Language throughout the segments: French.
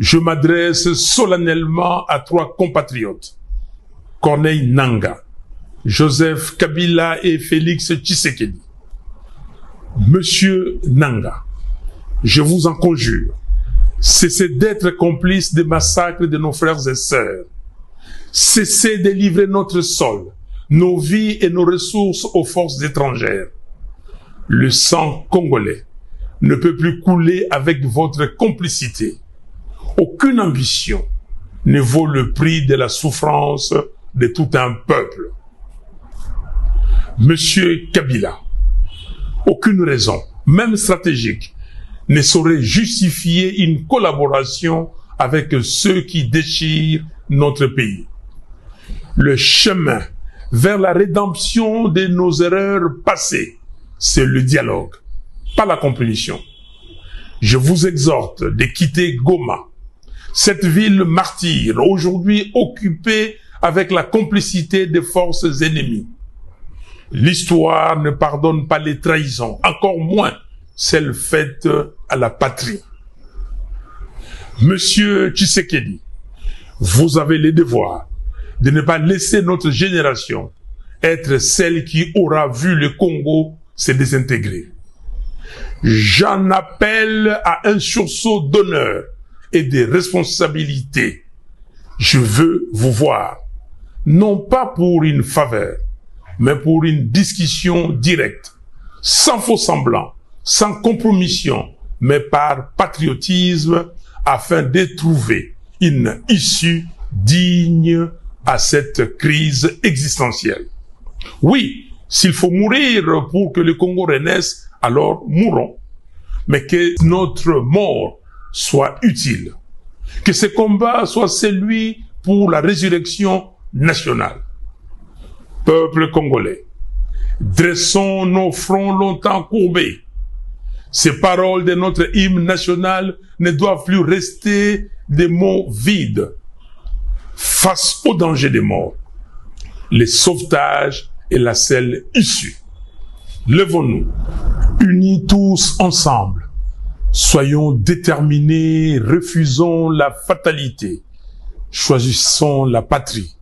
je m'adresse solennellement à trois compatriotes, Corneille Nangaa, Joseph Kabila et Félix Tshisekedi. Monsieur Nangaa, je vous en conjure, cessez d'être complice des massacres de nos frères et sœurs. Cessez de livrer notre sol, nos vies et nos ressources aux forces étrangères. Le sang congolais ne peut plus couler avec votre complicité. Aucune ambition ne vaut le prix de la souffrance de tout un peuple. Monsieur Kabila, aucune raison, même stratégique, ne saurait justifier une collaboration avec ceux qui déchirent notre pays. Le chemin vers la rédemption de nos erreurs passées, c'est le dialogue, pas la compétition. Je vous exhorte de quitter Goma, cette ville martyre, aujourd'hui occupée avec la complicité des forces ennemies. L'histoire ne pardonne pas les trahisons, encore moins celles faites à la patrie. Monsieur Tshisekedi, vous avez le devoir de ne pas laisser notre génération être celle qui aura vu le Congo se désintégrer. J'en appelle à un sursaut d'honneur et de responsabilité. Je veux vous voir, non pas pour une faveur, mais pour une discussion directe, sans faux semblant, sans compromission, mais par patriotisme, afin de trouver une issue digne à cette crise existentielle. Oui, s'il faut mourir pour que le Congo renaisse, alors mourons. Mais que notre mort soit utile. Que ce combat soit celui pour la résurrection nationale. Peuple congolais, dressons nos fronts longtemps courbés. Ces paroles de notre hymne national ne doivent plus rester des mots vides. Face au danger des morts, le sauvetage est la seule issue. Levons-nous, unis tous ensemble. Soyons déterminés, refusons la fatalité. Choisissons la patrie.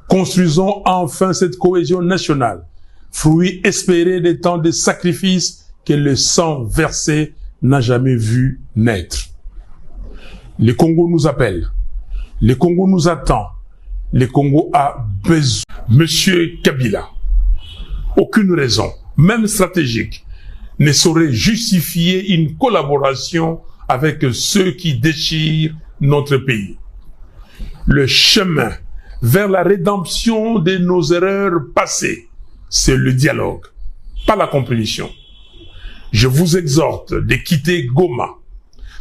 Construisons enfin cette cohésion nationale, fruit espéré des temps de sacrifices que le sang versé n'a jamais vu naître. Le Congo nous appelle. Le Congo nous attend. Le Congo a besoin. Monsieur Kabila, aucune raison, même stratégique, ne saurait justifier une collaboration avec ceux qui déchirent notre pays. Le chemin vers la rédemption de nos erreurs passées, c'est le dialogue, pas la compétition. Je vous exhorte de quitter Goma,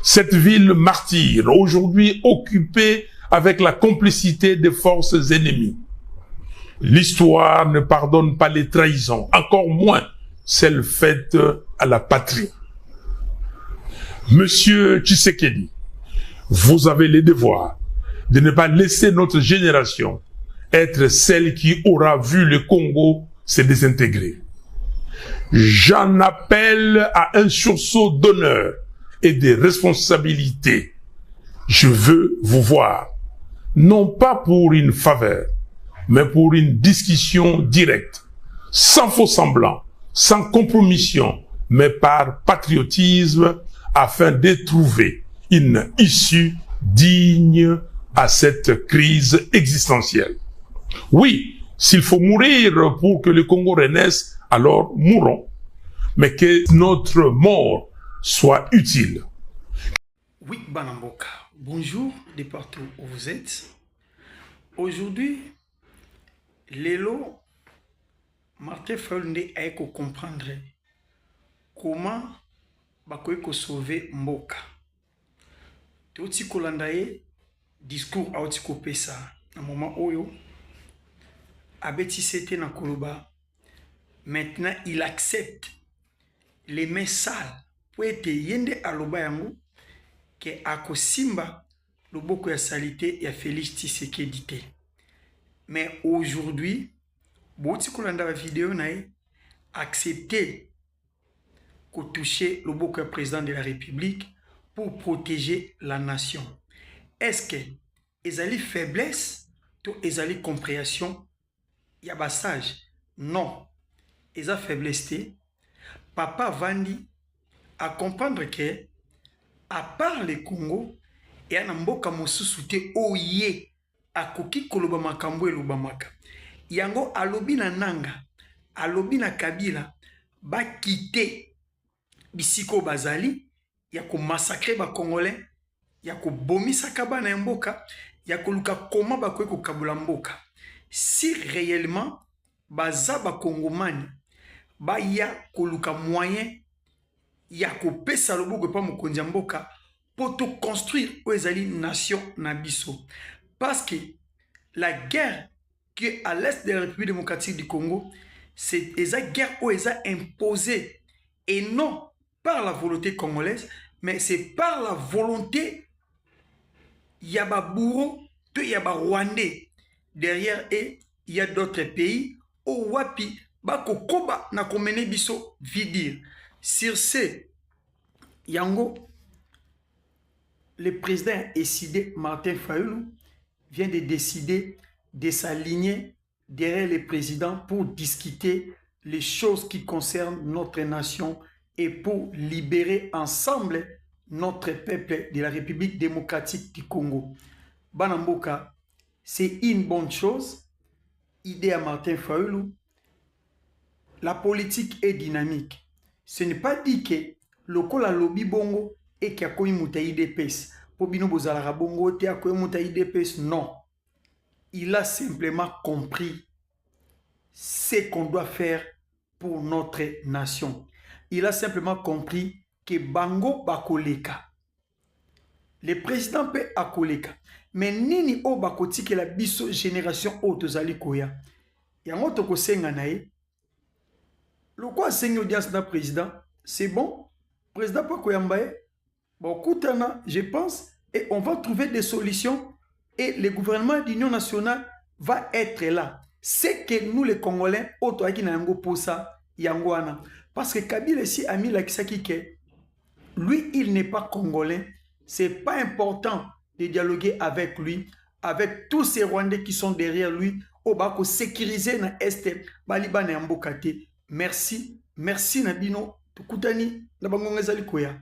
cette ville martyre, aujourd'hui occupée avec la complicité des forces ennemies. L'histoire ne pardonne pas les trahisons, encore moins celles faites à la patrie. Monsieur Tshisekedi, vous avez le devoir de ne pas laisser notre génération être celle qui aura vu le Congo se désintégrer. J'en appelle à un sursaut d'honneur et de responsabilité. Je veux vous voir, non pas pour une faveur, mais pour une discussion directe, sans faux semblant, sans compromission, mais par patriotisme, afin de trouver une issue digne à cette crise existentielle. Oui, s'il faut mourir pour que le Congo renaisse, alors mourons. Mais que notre mort soit utile. Oui, Banamboka, bonjour de partout où vous êtes. Aujourd'hui, Lelo, Martin Fayulu a comprendre comment bakoyeko sauver Mboka. Toti kolandaye discours auti kopesa na moment oyo abeti c'était na koloba. Maintenant il accepte les mains sales pour être yende aloba yango ke akosimba loboko ya salité ya Félix Tshisekedi te. Mais aujourd'hui boti kolanda la vidéo nae accepter ko toucher loboko ya président de la République pour protéger la nation. est-ce que ezali faiblesse to ezali compréhension ya ba sage? Non, eza faiblesse te. Papa vandi à comprendre que à part le Congo et na mboka mosusu te oye akoki koloba makambo elobamaka. Yango alobi na nanga, alobi na Kabila ba quitter bisiko bazali ya ko massacrer ba Congolais, ya ko bomisa kabana ya mboka, ya ko luka koma ba ko kabula mboka. Si réellement baza ba Congomani ba ya ko luka moyen ya ko pesa loboko pa mokonzi ya mboka pour tout construire où ezali nation na biso. Parce que la guerre qui est à l'est de la République démocratique du Congo, c'est une guerre où elle est imposée et non par la volonté congolaise, mais c'est par la volonté Yababouro de Yabarwandais. Derrière eux, il y a d'autres pays au Wapi, Bako Koba na komene biso vidir. Sur ce, Yango, le président décidé, Martin Fayulu, vient de décider de s'aligner derrière le président pour discuter les choses qui concernent notre nation et pour libérer ensemble notre peuple de la République démocratique du Congo. Banamboka, c'est une bonne chose. Idée à Martin Fayulu. La politique est dynamique. Ce n'est pas dit que lokola lobby bongo et qu'il y a quoi moutaï d'épès. Pour bino bozalara bongo te a quoi moutaï d'épès. Non. Il a simplement compris ce qu'on doit faire pour notre nation. Il a simplement compris que bango bakoleka. Le président peut akoleka. Mais nini o bakoti que la biso génération autozali koya. Yango toko senga nae. Le quoi senga audience na président, c'est bon. Président pa koyambaye. Bon koutana, je pense, et on va trouver des solutions. Et le gouvernement d'Union nationale va être là. C'est que nous les Congolais, auto aki na yango posa yangwana. Parce que Kabila ici a mis la kisaki que lui, il n'est pas Congolais. C'est pas important de dialoguer avec lui, avec tous ces Rwandais qui sont derrière lui. Obako sécuriser na este baliba na mbokate. Merci, merci Nabino. Tukutani na bango ngezali koya.